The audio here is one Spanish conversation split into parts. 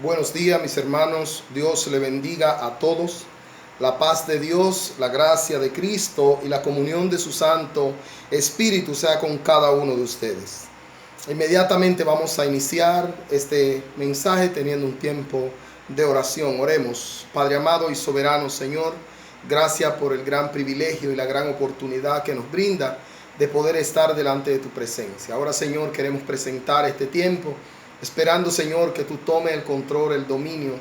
Buenos días, mis hermanos. Dios le bendiga a todos. La paz de Dios, la gracia de Cristo y la comunión de su Santo Espíritu sea con cada uno de ustedes. Inmediatamente vamos a iniciar este mensaje teniendo un tiempo de oración. Oremos. Padre amado y soberano Señor, gracias por el gran privilegio y la gran oportunidad que nos brinda de poder estar delante de tu presencia. Ahora, Señor, queremos presentar este tiempo, esperando, Señor, que tú tomes el control, el dominio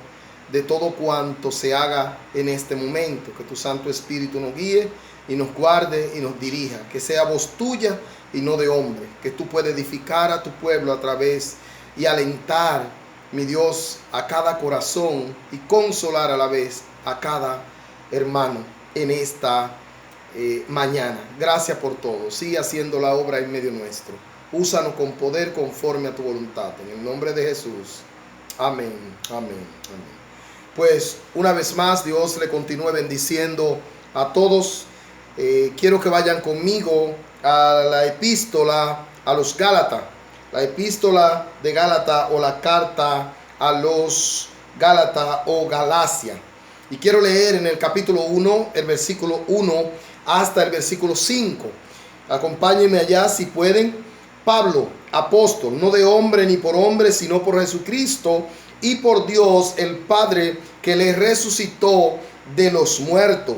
de todo cuanto se haga en este momento. Que tu Santo Espíritu nos guíe y nos guarde y nos dirija. Que sea voz tuya y no de hombre. Que tú puedas edificar a tu pueblo a través y alentar, mi Dios, a cada corazón y consolar a la vez a cada hermano en esta mañana. Gracias por todo. Sigue haciendo la obra en medio nuestro. Úsanos con poder conforme a tu voluntad. En el nombre de Jesús. Amén. Amén. Amén. Pues una vez más Dios le continúe bendiciendo a todos. Quiero que vayan conmigo a la epístola a los Gálatas. La epístola de Gálatas o la carta a los Gálatas o Galacia. Y quiero leer en el capítulo 1, el versículo 1 hasta el versículo 5. Acompáñenme allá si pueden. Pablo, apóstol, no de hombre ni por hombre, sino por Jesucristo y por Dios el Padre, que le resucitó de los muertos,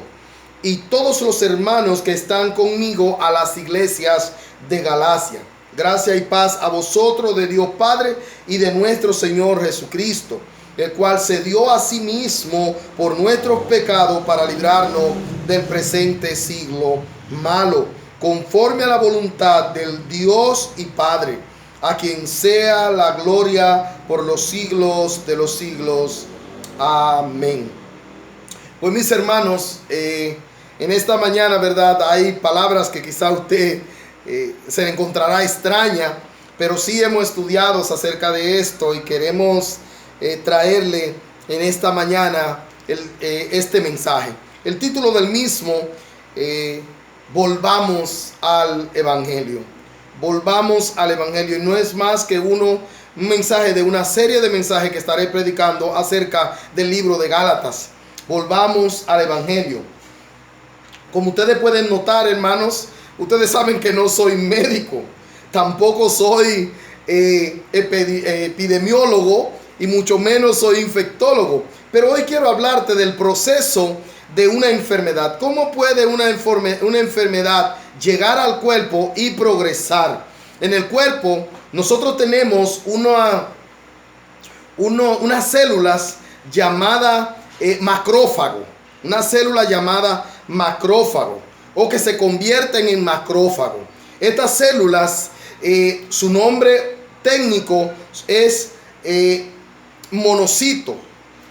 y todos los hermanos que están conmigo a las iglesias de Galacia. Gracia y paz a vosotros de Dios Padre y de nuestro Señor Jesucristo, el cual se dio a sí mismo por nuestros pecados para librarnos del presente siglo malo, conforme a la voluntad del Dios y Padre, a quien sea la gloria por los siglos de los siglos. Amén. Pues mis hermanos, en esta mañana, ¿verdad? Hay palabras que quizá usted se le encontrará extraña, pero sí hemos estudiado acerca de esto y queremos traerle en esta mañana este mensaje. El título del mismo, volvamos al Evangelio. Volvamos al Evangelio. Y no es más que un mensaje de una serie de mensajes que estaré predicando acerca del libro de Gálatas. Volvamos al Evangelio. Como ustedes pueden notar, hermanos, ustedes saben que no soy médico, tampoco soy epidemiólogo y mucho menos soy infectólogo. Pero hoy quiero hablarte del proceso de una enfermedad. ¿Cómo puede una enfermedad llegar al cuerpo y progresar? En el cuerpo nosotros tenemos unas células llamadas macrófago. Una célula llamada macrófago, o que se convierten en macrófago. Estas células, su nombre técnico es monocito,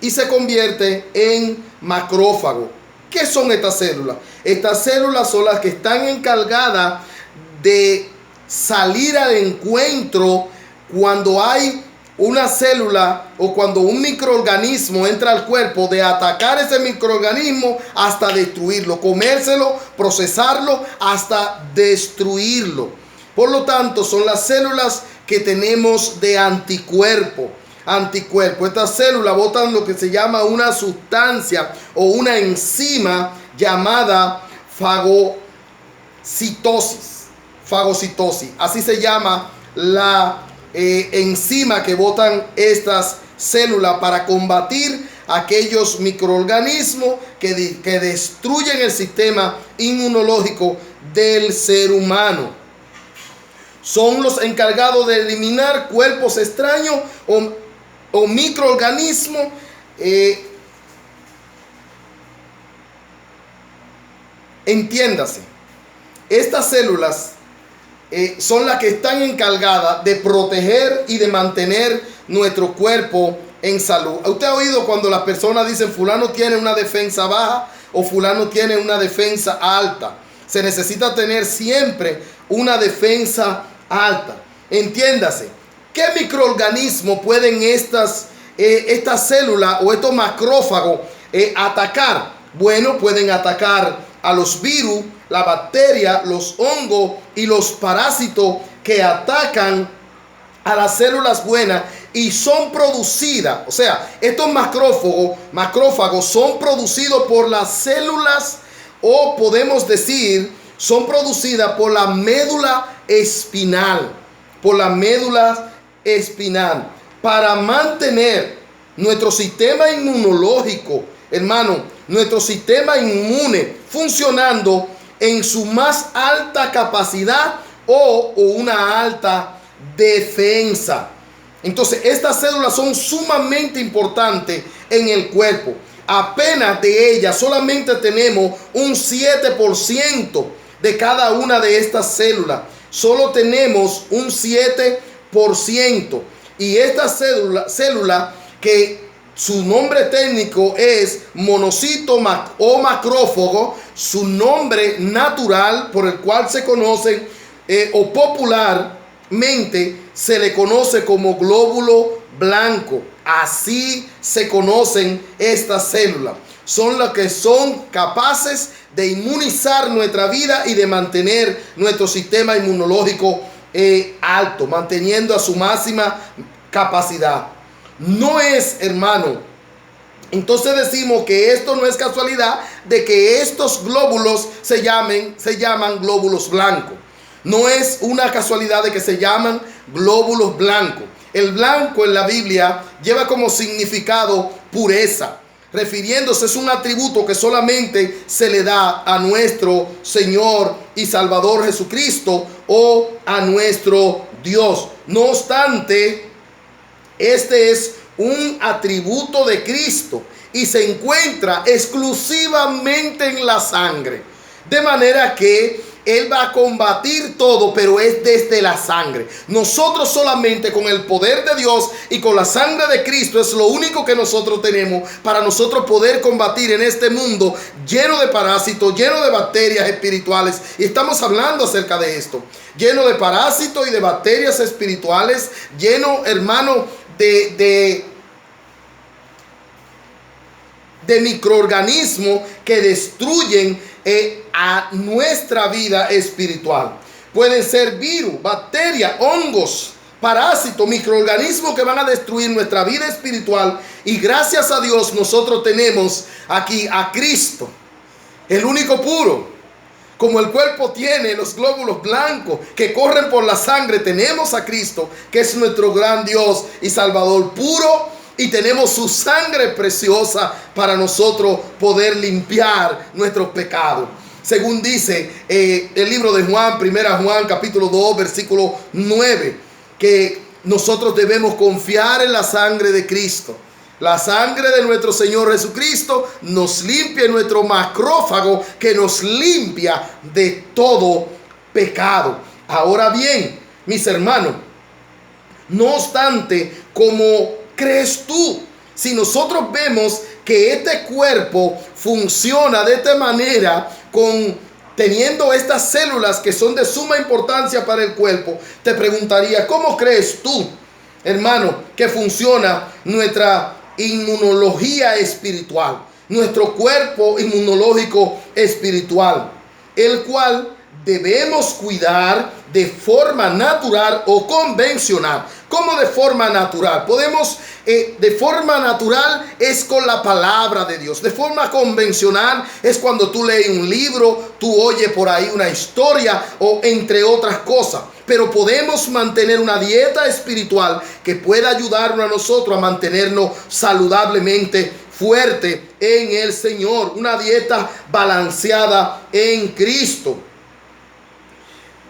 y se convierte en macrófago. ¿Qué son estas células? Estas células son las que están encargadas de salir al encuentro cuando hay una célula o cuando un microorganismo entra al cuerpo, de atacar ese microorganismo hasta destruirlo, comérselo, procesarlo hasta destruirlo. Por lo tanto, son las células que tenemos de anticuerpo. Estas células botan lo que se llama una sustancia o una enzima llamada fagocitosis. Así se llama la enzima que botan estas células para combatir aquellos microorganismos que destruyen el sistema inmunológico del ser humano. Son los encargados de eliminar cuerpos extraños o microorganismos entiéndase, estas células son las que están encargadas de proteger y de mantener nuestro cuerpo en salud. ¿Usted ha oído cuando las personas dicen fulano tiene una defensa baja o fulano tiene una defensa alta? Se necesita tener siempre una defensa alta. Entiéndase, ¿qué microorganismos pueden estas células o estos macrófagos atacar? Bueno, pueden atacar a los virus, la bacteria, los hongos y los parásitos que atacan a las células buenas y son producidas, o sea, estos macrófagos son producidos por las células, o podemos decir, son producidas por la médula espinal, para mantener nuestro sistema inmunológico, hermano, nuestro sistema inmune funcionando en su más alta capacidad o una alta defensa. Entonces, estas células son sumamente importantes en el cuerpo. Apenas de ellas solamente tenemos un 7% de cada una de estas células. Solo tenemos un 7%. Y esta célula que su nombre técnico es monocito o macrófago, su nombre natural por el cual se conocen o popularmente se le conoce como glóbulo blanco. Así se conocen estas células. Son las que son capaces de inmunizar nuestra vida y de mantener nuestro sistema inmunológico alto, manteniendo a su máxima capacidad. No es, hermano, entonces decimos que esto no es casualidad de que estos glóbulos se llaman glóbulos blancos. No es una casualidad de que se llaman glóbulos blancos. El blanco en la Biblia lleva como significado pureza, refiriéndose, es un atributo que solamente se le da a nuestro Señor y Salvador Jesucristo o a nuestro Dios. No obstante, este es un atributo de Cristo y se encuentra exclusivamente en la sangre. De manera que Él va a combatir todo, pero es desde la sangre. Nosotros solamente con el poder de Dios y con la sangre de Cristo es lo único que nosotros tenemos para nosotros poder combatir en este mundo lleno de parásitos, lleno de bacterias espirituales. Y estamos hablando acerca de esto. Lleno de parásitos y de bacterias espirituales, lleno, hermano, de microorganismos que destruyen a nuestra vida espiritual. Pueden ser virus, bacterias, hongos, parásitos, microorganismos que van a destruir nuestra vida espiritual. Y gracias a Dios nosotros tenemos aquí a Cristo, el único puro. Como el cuerpo tiene los glóbulos blancos que corren por la sangre, tenemos a Cristo, que es nuestro gran Dios y Salvador puro, y tenemos su sangre preciosa para nosotros poder limpiar nuestros pecados. Según dice el libro de Juan, 1 Juan capítulo 2, versículo 9, que nosotros debemos confiar en la sangre de Cristo. La sangre de nuestro Señor Jesucristo nos limpia, nuestro macrófago que nos limpia de todo pecado. Ahora bien, mis hermanos, no obstante, ¿cómo crees tú? Si nosotros vemos que este cuerpo funciona de esta manera, teniendo estas células que son de suma importancia para el cuerpo, te preguntaría, ¿cómo crees tú, hermano, que funciona nuestra inmunología espiritual, nuestro cuerpo inmunológico espiritual, el cual debemos cuidar de forma natural o convencional? ¿Cómo de forma natural? De forma natural es con la palabra de Dios. De forma convencional es cuando tú lees un libro, tú oyes por ahí una historia o entre otras cosas. Pero podemos mantener una dieta espiritual que pueda ayudarnos a nosotros a mantenernos saludablemente fuerte en el Señor. Una dieta balanceada en Cristo,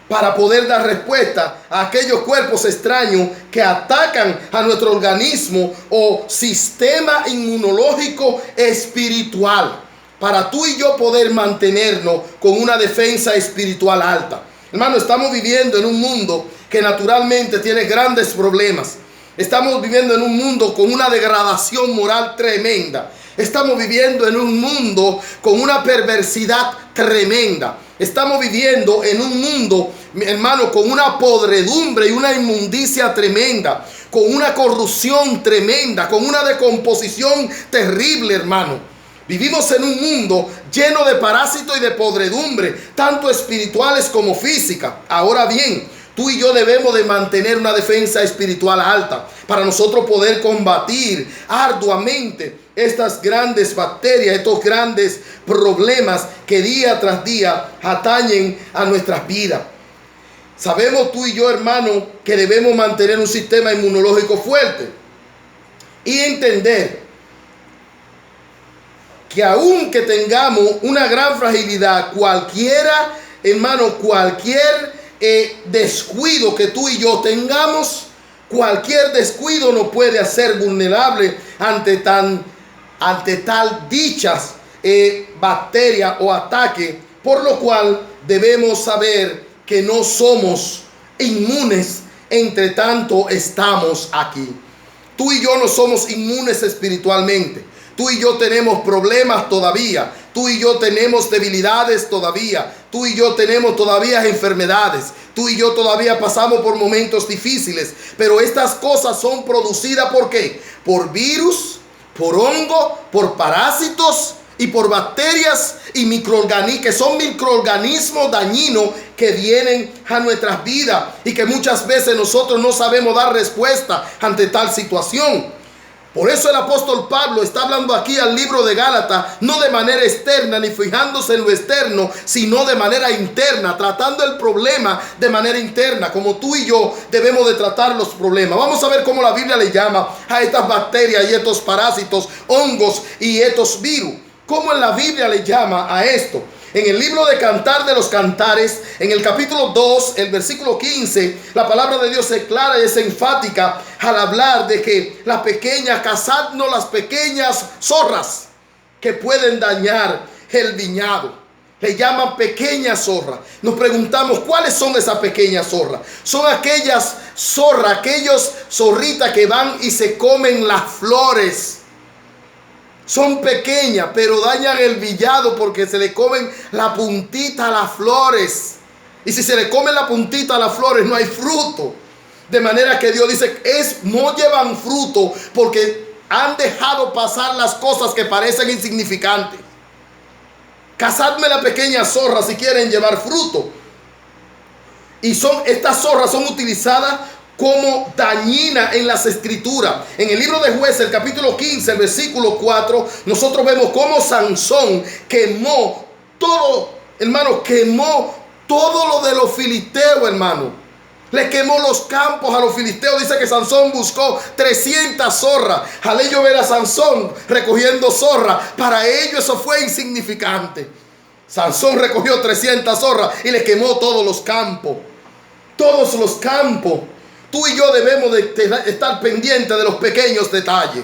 para poder dar respuesta a aquellos cuerpos extraños que atacan a nuestro organismo o sistema inmunológico espiritual, para tú y yo poder mantenernos con una defensa espiritual alta. Hermano, estamos viviendo en un mundo que naturalmente tiene grandes problemas. Estamos viviendo en un mundo con una degradación moral tremenda. Estamos viviendo en un mundo con una perversidad tremenda. Estamos viviendo en un mundo, hermano, con una podredumbre y una inmundicia tremenda, con una corrupción tremenda, con una descomposición terrible, hermano. Vivimos en un mundo lleno de parásitos y de podredumbre, tanto espirituales como físicas. Ahora bien, tú y yo debemos de mantener una defensa espiritual alta para nosotros poder combatir arduamente estas grandes bacterias, estos grandes problemas que día tras día atañen a nuestras vidas. Sabemos tú y yo, hermano, que debemos mantener un sistema inmunológico fuerte y entender que aunque tengamos una gran fragilidad, cualquiera, hermano, cualquier descuido que tú y yo tengamos, cualquier descuido nos puede hacer vulnerable ante tal dichas bacterias o ataque, por lo cual debemos saber que no somos inmunes, entre tanto estamos aquí. Tú y yo no somos inmunes espiritualmente. Tú y yo tenemos problemas todavía. Tú y yo tenemos debilidades todavía. Tú y yo tenemos todavía enfermedades. Tú y yo todavía pasamos por momentos difíciles. Pero estas cosas son producidas ¿por qué? Por virus, por hongo, por parásitos y por bacterias y microorganismos, que son microorganismos dañinos que vienen a nuestras vidas y que muchas veces nosotros no sabemos dar respuesta ante tal situación. Por eso el apóstol Pablo está hablando aquí al libro de Gálatas, no de manera externa ni fijándose en lo externo, sino de manera interna, tratando el problema de manera interna, como tú y yo debemos de tratar los problemas. Vamos a ver cómo la Biblia le llama a estas bacterias y estos parásitos, hongos y estos virus. ¿Cómo en la Biblia le llama a esto? En el libro de Cantar de los Cantares, en el capítulo 2, el versículo 15, la palabra de Dios es clara y es enfática al hablar de que las pequeñas, cazadnos las pequeñas zorras que pueden dañar el viñado. Le llaman pequeñas zorras. Nos preguntamos, ¿cuáles son esas pequeñas zorras? Son aquellas zorras, aquellos zorritas que van y se comen las flores. Son pequeñas, pero dañan el villado porque se le comen la puntita a las flores. Y si se le come la puntita a las flores, no hay fruto. De manera que Dios dice, no llevan fruto porque han dejado pasar las cosas que parecen insignificantes. Cazadme la pequeña zorra si quieren llevar fruto. Y estas zorras son utilizadas como dañina en las escrituras. En el libro de Jueces, el capítulo 15, el versículo 4, nosotros vemos cómo Sansón quemó todo, hermano, quemó todo lo de los filisteos, hermano. Le quemó los campos a los filisteos. Dice que Sansón buscó 300 zorras. Al ello ver a Sansón recogiendo zorras, para ellos eso fue insignificante. Sansón recogió 300 zorras y le quemó todos los campos. Todos los campos. Tú y yo debemos de estar pendientes de los pequeños detalles.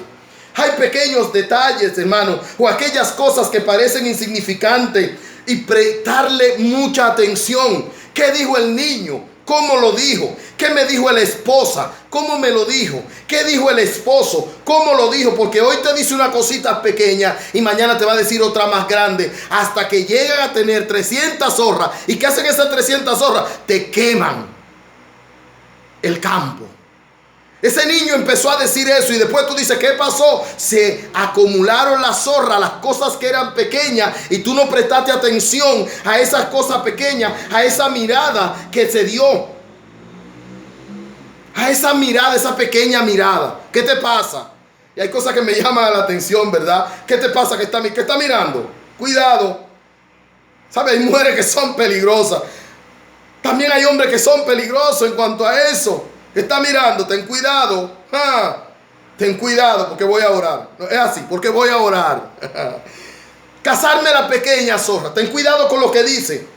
Hay pequeños detalles, hermano, o aquellas cosas que parecen insignificantes y prestarle mucha atención. ¿Qué dijo el niño? ¿Cómo lo dijo? ¿Qué me dijo la esposa? ¿Cómo me lo dijo? ¿Qué dijo el esposo? ¿Cómo lo dijo? Porque hoy te dice una cosita pequeña y mañana te va a decir otra más grande, hasta que llegan a tener 300 zorras. ¿Y qué hacen esas 300 zorras? Te queman el campo. Ese niño empezó a decir eso y después tú dices, ¿qué pasó? Se acumularon las zorras, las cosas que eran pequeñas, y tú no prestaste atención a esas cosas pequeñas, a esa mirada que se dio, a esa mirada, esa pequeña mirada. ¿Qué te pasa? Y hay cosas que me llaman la atención, ¿verdad? ¿Qué te pasa? ¿Qué está mirando? Cuidado. ¿Sabes? Hay mujeres que son peligrosas. También hay hombres que son peligrosos en cuanto a eso. Está mirando, ten cuidado. Ten cuidado porque voy a orar. No, es así, porque voy a orar. Cazadme la pequeña zorra. Ten cuidado con lo que dice.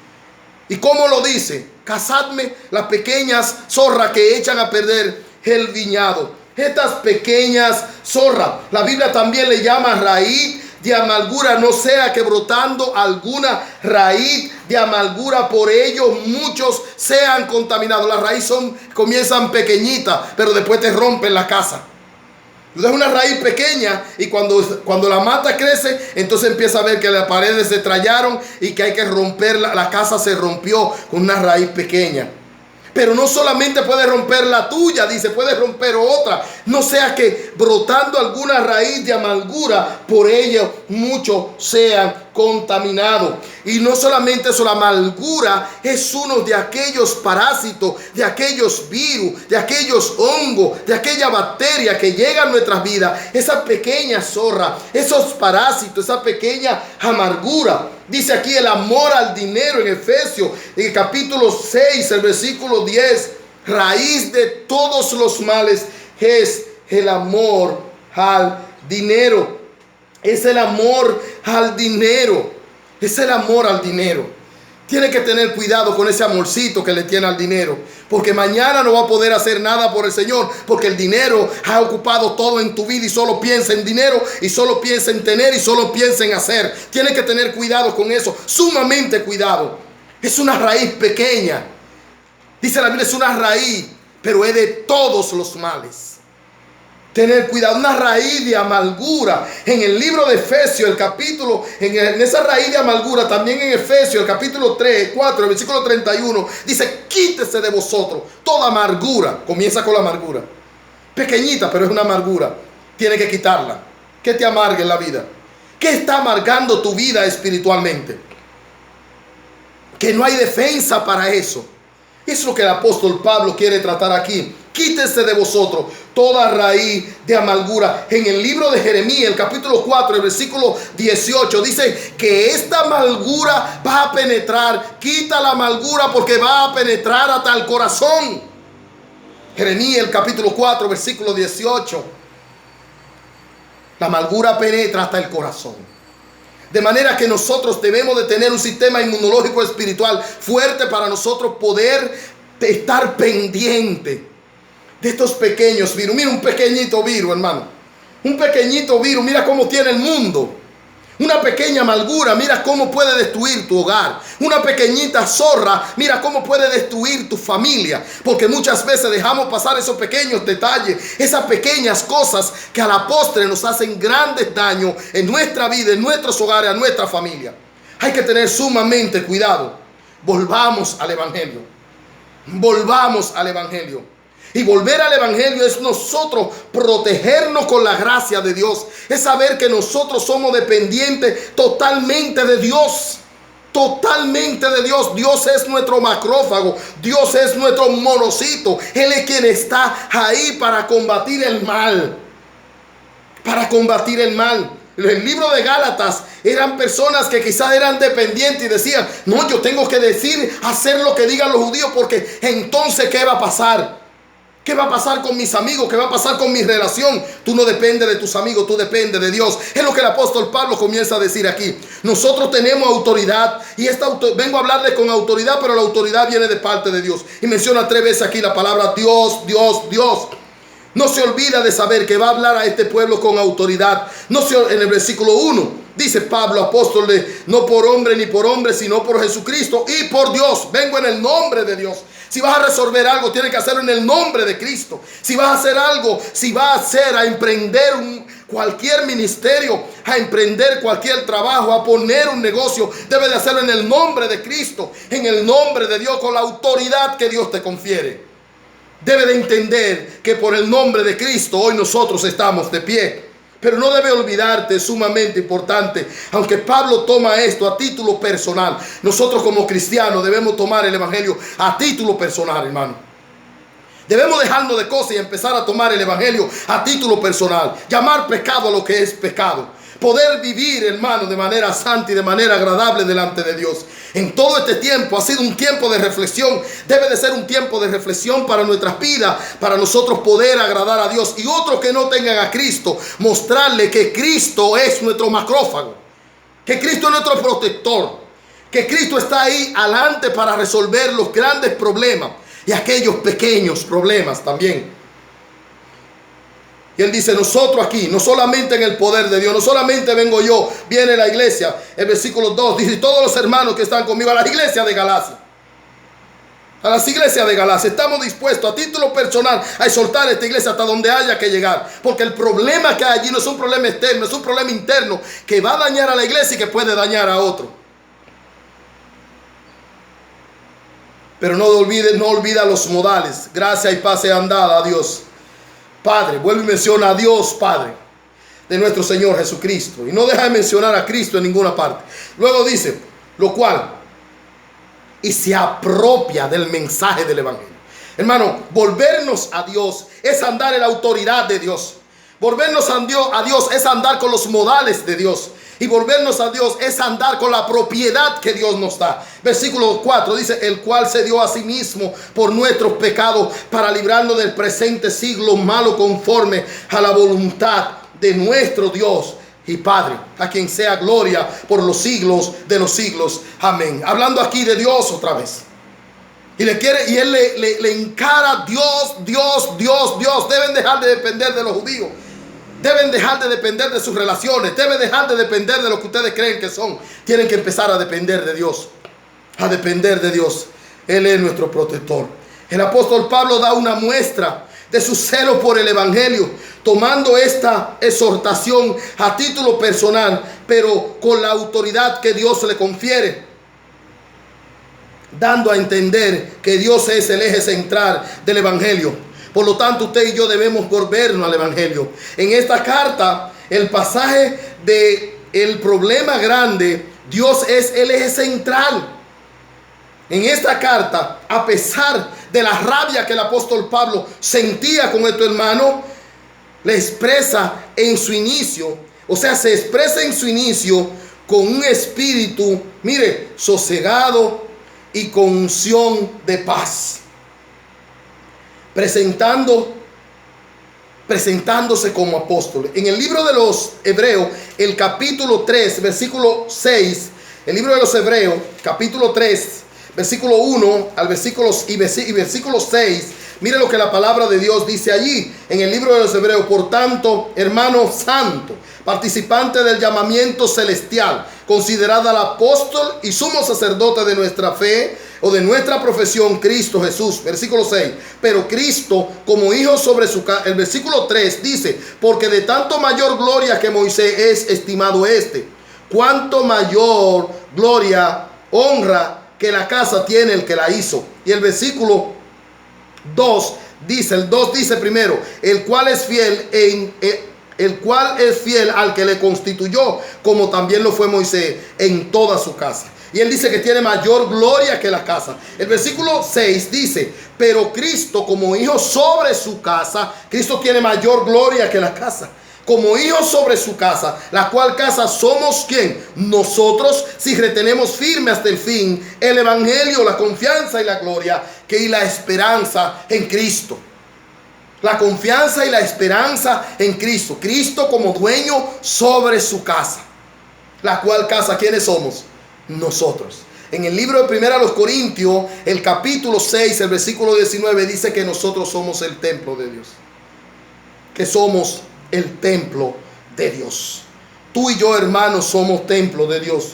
¿Y cómo lo dice? Cazadme las pequeñas zorras que echan a perder el viñado. Estas pequeñas zorras, la Biblia también le llama raíz de amargura, no sea que brotando alguna raíz de amargura, por ello muchos sean contaminados. Las raíces comienzan pequeñitas, pero después te rompen la casa. Tú dejas una raíz pequeña y cuando la mata crece, entonces empieza a ver que las paredes se trallaron y que hay que romperla. La casa se rompió con una raíz pequeña. Pero no solamente puede romper la tuya, dice, puede romper otra. No sea que brotando alguna raíz de amargura, por ello muchos sean contaminado. Y no solamente eso, la amargura es uno de aquellos parásitos, de aquellos virus, de aquellos hongos, de aquella bacteria que llega a nuestras vidas. Esa pequeña zorra, esos parásitos, esa pequeña amargura. Dice aquí el amor al dinero en Efesios, en el capítulo 6, el versículo 10. Raíz de todos los males es el amor al dinero. Es el amor al dinero. Es el amor al dinero. Tiene que tener cuidado con ese amorcito que le tiene al dinero, porque mañana no va a poder hacer nada por el Señor, porque el dinero ha ocupado todo en tu vida y solo piensa en dinero y solo piensa en tener y solo piensa en hacer. Tiene que tener cuidado con eso, sumamente cuidado. Es una raíz pequeña. Dice la Biblia, es una raíz, pero es de todos los males. Tener cuidado, una raíz de amargura. En el libro de Efesios, el capítulo, en esa raíz de amargura, también en Efesios, el capítulo 3, 4, el versículo 31, dice: quítese de vosotros toda amargura. Comienza con la amargura. Pequeñita, pero es una amargura. Tiene que quitarla. ¿Qué te amarga en la vida? ¿Qué está amargando tu vida espiritualmente? Que no hay defensa para eso. Es lo que el apóstol Pablo quiere tratar aquí. Quítese de vosotros toda raíz de amargura. En el libro de Jeremías, el capítulo 4, el versículo 18, dice que esta amargura va a penetrar. Quita la amargura porque va a penetrar hasta el corazón. Jeremías, el capítulo 4, versículo 18. La amargura penetra hasta el corazón. De manera que nosotros debemos de tener un sistema inmunológico espiritual fuerte para nosotros poder estar pendiente de estos pequeños virus. Mira un pequeñito virus, hermano. Un pequeñito virus, mira cómo tiene el mundo. Una pequeña amargura, mira cómo puede destruir tu hogar. Una pequeñita zorra, mira cómo puede destruir tu familia. Porque muchas veces dejamos pasar esos pequeños detalles, esas pequeñas cosas que a la postre nos hacen grandes daños en nuestra vida, en nuestros hogares, a nuestra familia. Hay que tener sumamente cuidado. Volvamos al Evangelio. Volvamos al Evangelio. Y volver al Evangelio es nosotros protegernos con la gracia de Dios. Es saber que nosotros somos dependientes totalmente de Dios. Totalmente de Dios. Dios es nuestro macrófago. Dios es nuestro monocito. Él es quien está ahí para combatir el mal. Para combatir el mal. El libro de Gálatas eran personas que quizás eran dependientes y decían: no, yo tengo que hacer lo que digan los judíos, porque entonces ¿qué va a pasar? ¿Qué va a pasar con mis amigos? ¿Qué va a pasar con mi relación? Tú no dependes de tus amigos, tú dependes de Dios. Es lo que el apóstol Pablo comienza a decir aquí. Nosotros tenemos autoridad y vengo a hablarle con autoridad, pero la autoridad viene de parte de Dios. Y menciona 3 veces aquí la palabra Dios, Dios, Dios. No se olvida de saber que va a hablar a este pueblo con autoridad. En el versículo 1 dice Pablo, apóstol de no por hombre ni por hombre, sino por Jesucristo y por Dios. Vengo en el nombre de Dios. Si vas a resolver algo, tienes que hacerlo en el nombre de Cristo. Si vas a hacer algo, si vas a emprender cualquier ministerio, a emprender cualquier trabajo, a poner un negocio, debes de hacerlo en el nombre de Cristo, en el nombre de Dios, con la autoridad que Dios te confiere. Debe de entender que por el nombre de Cristo hoy nosotros estamos de pie. Pero no debe olvidarte, es sumamente importante, aunque Pablo toma esto a título personal, nosotros como cristianos debemos tomar el Evangelio a título personal, hermano. Debemos dejarnos de cosas y empezar a tomar el Evangelio a título personal. Llamar pecado a lo que es pecado. Poder vivir, hermano, de manera santa y de manera agradable delante de Dios. En todo este tiempo ha sido un tiempo de reflexión. Debe de ser un tiempo de reflexión para nuestras vidas, para nosotros poder agradar a Dios. Y otros que no tengan a Cristo, mostrarle que Cristo es nuestro macrófago, que Cristo es nuestro protector, que Cristo está ahí adelante para resolver los grandes problemas y aquellos pequeños problemas también. Y él dice, nosotros aquí, no solamente en el poder de Dios, no solamente vengo yo, viene la iglesia. El versículo 2 dice, todos los hermanos que están conmigo, a la iglesia de Galacia. A las iglesias de Galacia, estamos dispuestos a título personal a exhortar esta iglesia hasta donde haya que llegar. Porque el problema que hay allí no es un problema externo, es un problema interno que va a dañar a la iglesia y que puede dañar a otro. Pero no olvida los modales. Gracia y paz sean dadas a Dios. Padre, vuelve y menciona a Dios Padre. de nuestro Señor Jesucristo. Y no deja de mencionar a Cristo en ninguna parte. Luego dice, lo cual, y se apropia del mensaje del Evangelio. Hermano, volvernos a Dios es andar en la autoridad de Dios. Volvernos a Dios es andar con los modales de Dios. Y volvernos a Dios es andar con la propiedad que Dios nos da. Versículo 4 dice, el cual se dio a sí mismo por nuestros pecados para librarnos del presente siglo malo conforme a la voluntad de nuestro Dios y Padre, a quien sea gloria por los siglos de los siglos. Amén. Hablando aquí de Dios otra vez. Y él le encara Dios. Deben dejar de depender de los judíos. Deben dejar de depender de sus relaciones. Deben dejar de depender de lo que ustedes creen que son. Tienen que empezar a depender de Dios. A depender de Dios. Él es nuestro protector. El apóstol Pablo da una muestra de su celo por el Evangelio, tomando esta exhortación a título personal, pero con la autoridad que Dios le confiere, dando a entender que Dios es el eje central del Evangelio. Por lo tanto, usted y yo debemos volvernos al Evangelio. En esta carta, el pasaje del problema grande, Dios es el eje central. En esta carta, a pesar de la rabia que el apóstol Pablo sentía con estos hermanos, le expresa en su inicio, se expresa en su inicio con un espíritu, mire, sosegado y con unción de paz. Presentándose como apóstol. En el libro de los Hebreos, el capítulo 3, versículo 6, el libro de los Hebreos, capítulo 3, versículo 1 al versículo 6. Mire lo que la palabra de Dios dice allí en el libro de los Hebreos. Por tanto, hermano santo, participante del llamamiento celestial, considerada al apóstol y sumo sacerdote de nuestra fe o de nuestra profesión, Cristo Jesús. Versículo 6. Pero Cristo como hijo sobre su casa. El versículo 3 dice, porque de tanto mayor gloria que Moisés es estimado cuanto mayor gloria, honra que la casa tiene el que la hizo. Y el versículo 2 dice, el 2 dice primero, el cual es fiel al que le constituyó, como también lo fue Moisés en toda su casa. Y él dice que tiene mayor gloria que la casa. El versículo 6 dice, pero Cristo como hijo sobre su casa, Cristo tiene mayor gloria que la casa. Como hijos sobre su casa, la cual casa somos ¿quién? Nosotros, si retenemos firme hasta el fin el Evangelio, la confianza y la gloria y la esperanza en Cristo. La confianza y la esperanza en Cristo. Cristo como dueño sobre su casa. La cual casa, ¿quiénes somos? Nosotros. En el libro de 1 Corintios, el capítulo 6, el versículo 19, dice que nosotros somos el templo de Dios. Que somos el templo de Dios. Tú y yo, hermanos, somos templo de Dios.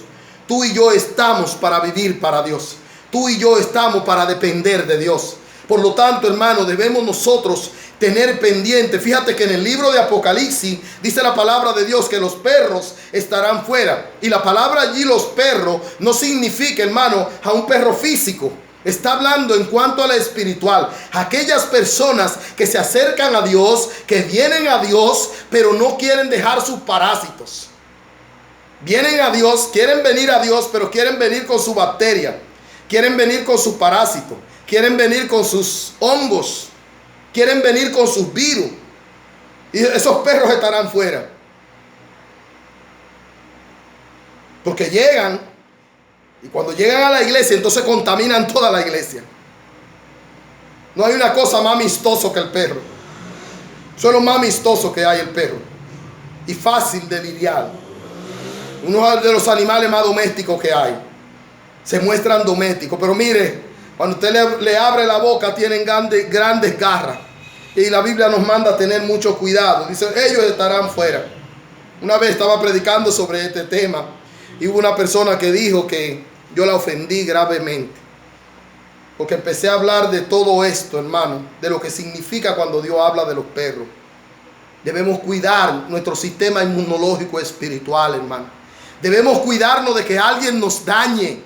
Tú y yo estamos para vivir para Dios. Tú y yo estamos para depender de Dios. Por lo tanto, hermanos, debemos nosotros tener pendiente. Fíjate que en el libro de Apocalipsis dice la palabra de Dios que los perros estarán fuera. Y la palabra allí, los perros, no significa, hermano, a un perro físico. Está hablando en cuanto a la espiritual. Aquellas personas que se acercan a Dios, que vienen a Dios, pero no quieren dejar sus parásitos. Vienen a Dios, quieren venir a Dios, pero quieren venir con su bacteria. Quieren venir con su parásito. Quieren venir con sus hongos. Quieren venir con sus virus. Y esos perros estarán fuera. Porque llegan. Y cuando llegan a la iglesia, entonces contaminan toda la iglesia. No hay una cosa más amistoso que el perro. Eso es lo más amistoso que hay, el perro. Y fácil de lidiar. Uno de los animales más domésticos que hay. Se muestran domésticos. Pero mire, cuando usted le abre la boca, tienen grandes garras. Y la Biblia nos manda a tener mucho cuidado. Dice, ellos estarán fuera. Una vez estaba predicando sobre este tema. Y hubo una persona que dijo que yo la ofendí gravemente. Porque empecé a hablar de todo esto, hermano. De lo que significa cuando Dios habla de los perros. Debemos cuidar nuestro sistema inmunológico espiritual, hermano. Debemos cuidarnos de que alguien nos dañe.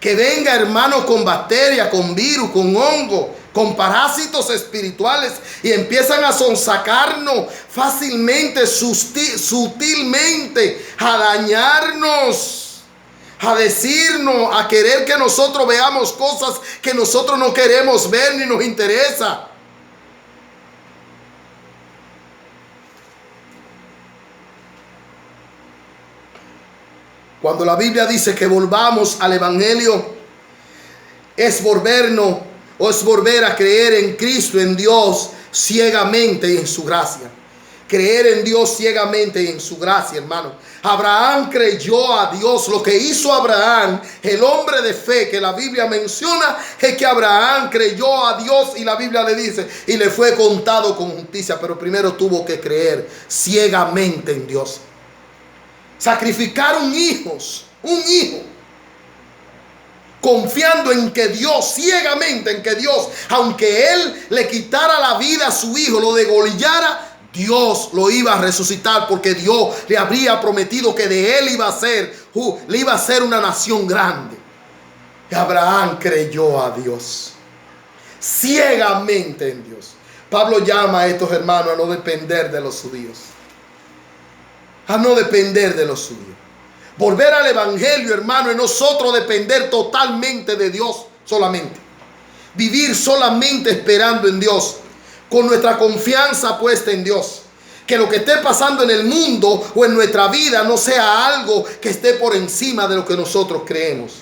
Que venga, hermano, con bacterias, con virus, con hongo. con parásitos espirituales y empiezan a sonsacarnos fácilmente, sutilmente, a dañarnos, a decirnos, a querer que nosotros veamos cosas que nosotros no queremos ver ni nos interesa. Cuando la Biblia dice que volvamos al Evangelio, es volvernos o es volver a creer en Cristo, en Dios, ciegamente y en su gracia. Creer en Dios ciegamente y en su gracia, hermano. Abraham creyó a Dios. Lo que hizo Abraham, el hombre de fe que la Biblia menciona, es que Abraham creyó a Dios y la Biblia le dice, y le fue contado con justicia. Pero primero tuvo que creer ciegamente en Dios. Sacrificaron hijos, un hijo, confiando en que Dios, ciegamente en que Dios, aunque él le quitara la vida a su hijo, lo degollara, Dios lo iba a resucitar, porque Dios le habría prometido que de él le iba a ser una nación grande. Y Abraham creyó a Dios, ciegamente en Dios. Pablo llama a estos hermanos a no depender de los judíos, a no depender de los judíos. Volver al Evangelio, hermano, es nosotros depender totalmente de Dios solamente. Vivir solamente esperando en Dios, con nuestra confianza puesta en Dios. Que lo que esté pasando en el mundo o en nuestra vida no sea algo que esté por encima de lo que nosotros creemos.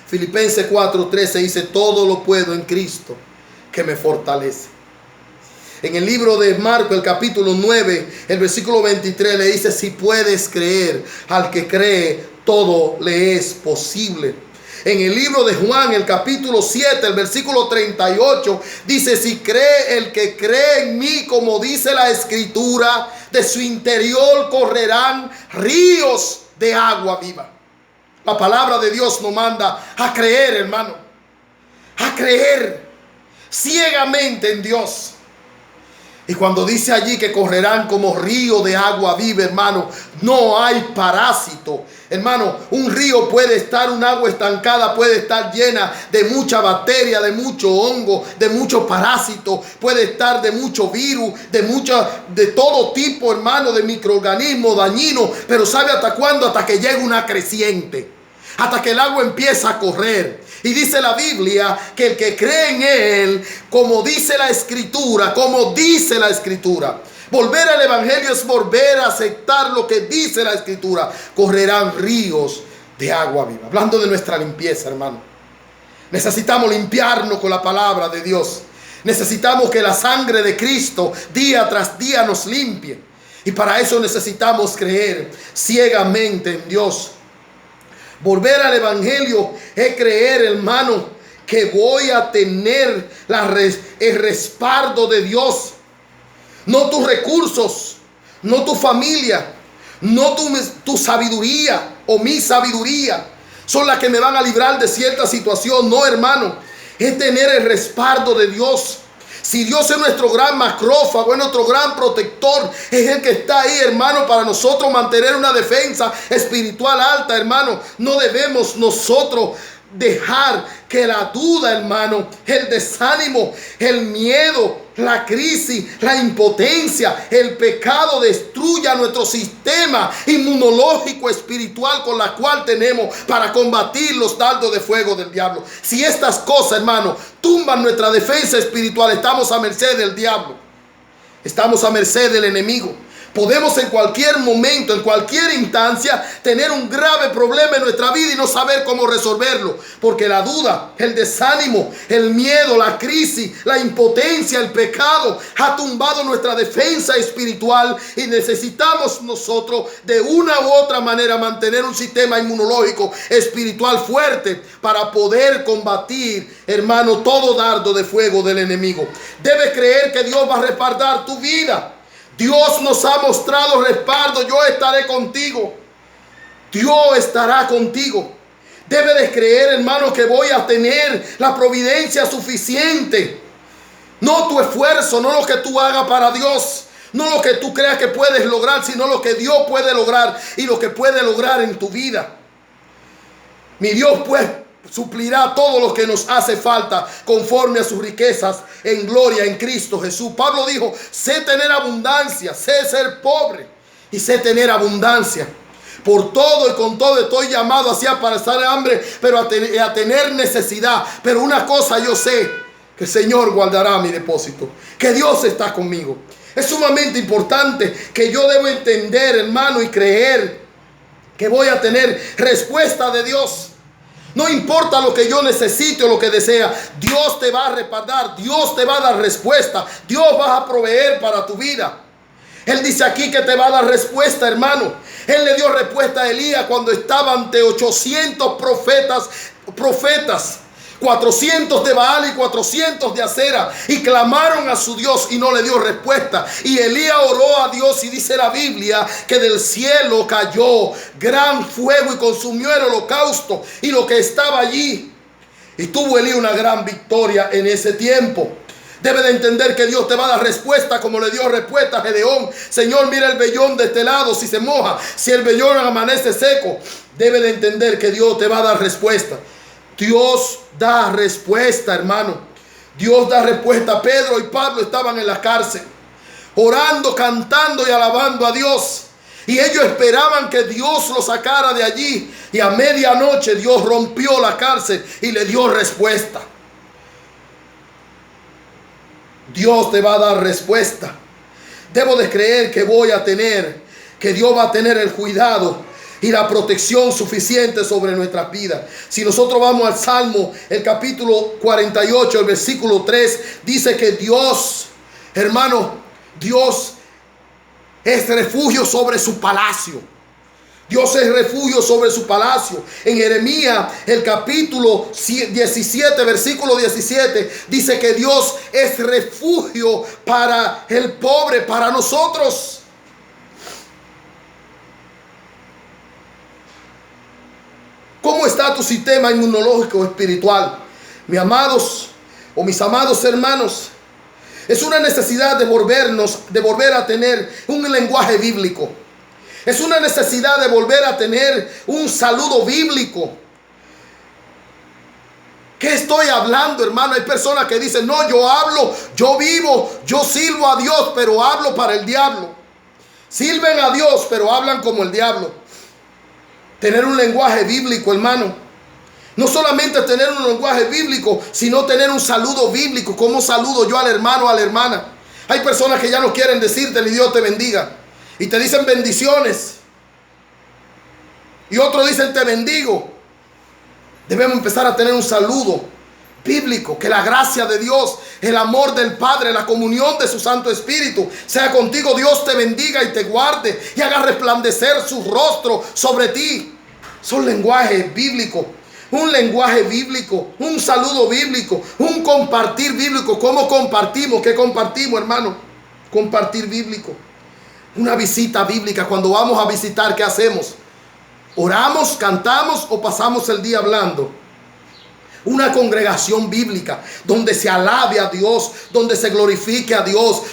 Filipenses 4:13 dice, todo lo puedo en Cristo que me fortalece. En el libro de Marcos, el capítulo 9, el versículo 23 le dice, si puedes creer, al que cree, todo le es posible. En el libro de Juan, el capítulo 7, el versículo 38, dice, si cree el que cree en mí, como dice la Escritura, de su interior correrán ríos de agua viva. La palabra de Dios nos manda a creer, hermano, a creer ciegamente en Dios. Y cuando dice allí que correrán como río de agua viva, hermano, no hay parásito. Hermano, un río puede estar, un agua estancada puede estar llena de mucha bacteria, de mucho hongo, de mucho parásito, puede estar de mucho virus, de todo tipo, hermano, de microorganismos dañinos. Pero ¿sabe hasta cuándo? Hasta que llegue una creciente, hasta que el agua empieza a correr. Y dice la Biblia que el que cree en él, como dice la Escritura, volver al Evangelio es volver a aceptar lo que dice la Escritura. Correrán ríos de agua viva. Hablando de nuestra limpieza, hermano. Necesitamos limpiarnos con la palabra de Dios. Necesitamos que la sangre de Cristo día tras día nos limpie. Y para eso necesitamos creer ciegamente en Dios. Volver al Evangelio es creer, hermano, que voy a tener el respaldo de Dios. No tus recursos, no tu familia, no tu sabiduría o mi sabiduría son las que me van a librar de cierta situación. No, hermano, es tener el respaldo de Dios. Si Dios es nuestro gran macrófago, es nuestro gran protector, es el que está ahí, hermano, para nosotros mantener una defensa espiritual alta, hermano. No debemos nosotros dejar que la duda, hermano, el desánimo, el miedo, la crisis, la impotencia, el pecado destruya nuestro sistema inmunológico espiritual con la cual tenemos para combatir los dardos de fuego del diablo. Si estas cosas, hermano, tumban nuestra defensa espiritual, estamos a merced del diablo. Estamos a merced del enemigo. Podemos en cualquier momento, en cualquier instancia, tener un grave problema en nuestra vida y no saber cómo resolverlo. Porque la duda, el desánimo, el miedo, la crisis, la impotencia, el pecado ha tumbado nuestra defensa espiritual. Y necesitamos nosotros de una u otra manera mantener un sistema inmunológico espiritual fuerte para poder combatir, hermano, todo dardo de fuego del enemigo. Debes creer que Dios va a respaldar tu vida. Dios nos ha mostrado respaldo. Yo estaré contigo. Dios estará contigo. Debe de creer, hermano, que voy a tener la providencia suficiente. No tu esfuerzo, no lo que tú hagas para Dios, no lo que tú creas que puedes lograr, sino lo que Dios puede lograr y lo que puede lograr en tu vida. Mi Dios pues suplirá todo lo que nos hace falta conforme a sus riquezas en gloria en Cristo Jesús. Pablo dijo, sé tener abundancia, sé ser pobre y sé tener abundancia. Por todo y con todo estoy llamado así a pasar hambre, pero a tener necesidad. Pero una cosa yo sé, que el Señor guardará mi depósito, que Dios está conmigo. Es sumamente importante que yo debo entender, hermano, y creer que voy a tener respuesta de Dios. No importa lo que yo necesite o lo que desea, Dios te va a respaldar, Dios te va a dar respuesta, Dios va a proveer para tu vida. Él dice aquí que te va a dar respuesta, hermano. Él le dio respuesta a Elías cuando estaba ante 800 profetas, 400 de Baal y 400 de Acera, y clamaron a su Dios y no le dio respuesta. Y Elías oró a Dios y dice la Biblia que del cielo cayó gran fuego y consumió el holocausto y lo que estaba allí. Y tuvo Elías una gran victoria en ese tiempo. Debe de entender que Dios te va a dar respuesta como le dio respuesta a Gedeón. Señor, mira el vellón de este lado, si se moja, si el vellón amanece seco. Debe de entender que Dios te va a dar respuesta. Dios da respuesta, hermano. Dios da respuesta. Pedro y Pablo estaban en la cárcel, orando, cantando y alabando a Dios. Y ellos esperaban que Dios los sacara de allí. Y a medianoche Dios rompió la cárcel y le dio respuesta. Dios te va a dar respuesta. Debo de creer que que Dios va a tener el cuidado y la protección suficiente sobre nuestras vidas. Si nosotros vamos al Salmo, el capítulo 48, el versículo 3, dice que Dios, hermano, Dios es refugio sobre su palacio. Dios es refugio sobre su palacio. En Jeremías, el capítulo 17, versículo 17, dice que Dios es refugio para el pobre, para nosotros. ¿Cómo está tu sistema inmunológico espiritual? Mis amados o mis amados hermanos, es una necesidad de volver a tener un lenguaje bíblico. Es una necesidad de volver a tener un saludo bíblico. ¿Qué estoy hablando, hermano? Hay personas que dicen, no, yo hablo, yo vivo, yo sirvo a Dios, pero hablo para el diablo. Sirven a Dios, pero hablan como el diablo. Tener un lenguaje bíblico, hermano. No solamente tener un lenguaje bíblico, sino tener un saludo bíblico. ¿Cómo saludo yo al hermano o a la hermana? Hay personas que ya no quieren decirte ni Dios te bendiga. Y te dicen bendiciones. Y otros dicen te bendigo. Debemos empezar a tener un saludo bíblico. Que la gracia de Dios, el amor del Padre, la comunión de su Santo Espíritu sea contigo. Dios te bendiga y te guarde y haga resplandecer su rostro sobre ti. Son lenguajes bíblicos. Un lenguaje bíblico, un saludo bíblico, un compartir bíblico. ¿Cómo compartimos? ¿Qué compartimos, hermano? Compartir bíblico. Una visita bíblica. Cuando vamos a visitar, ¿qué hacemos? ¿Oramos, cantamos o pasamos el día hablando? Una congregación bíblica donde se alabe a Dios, donde se glorifique a Dios,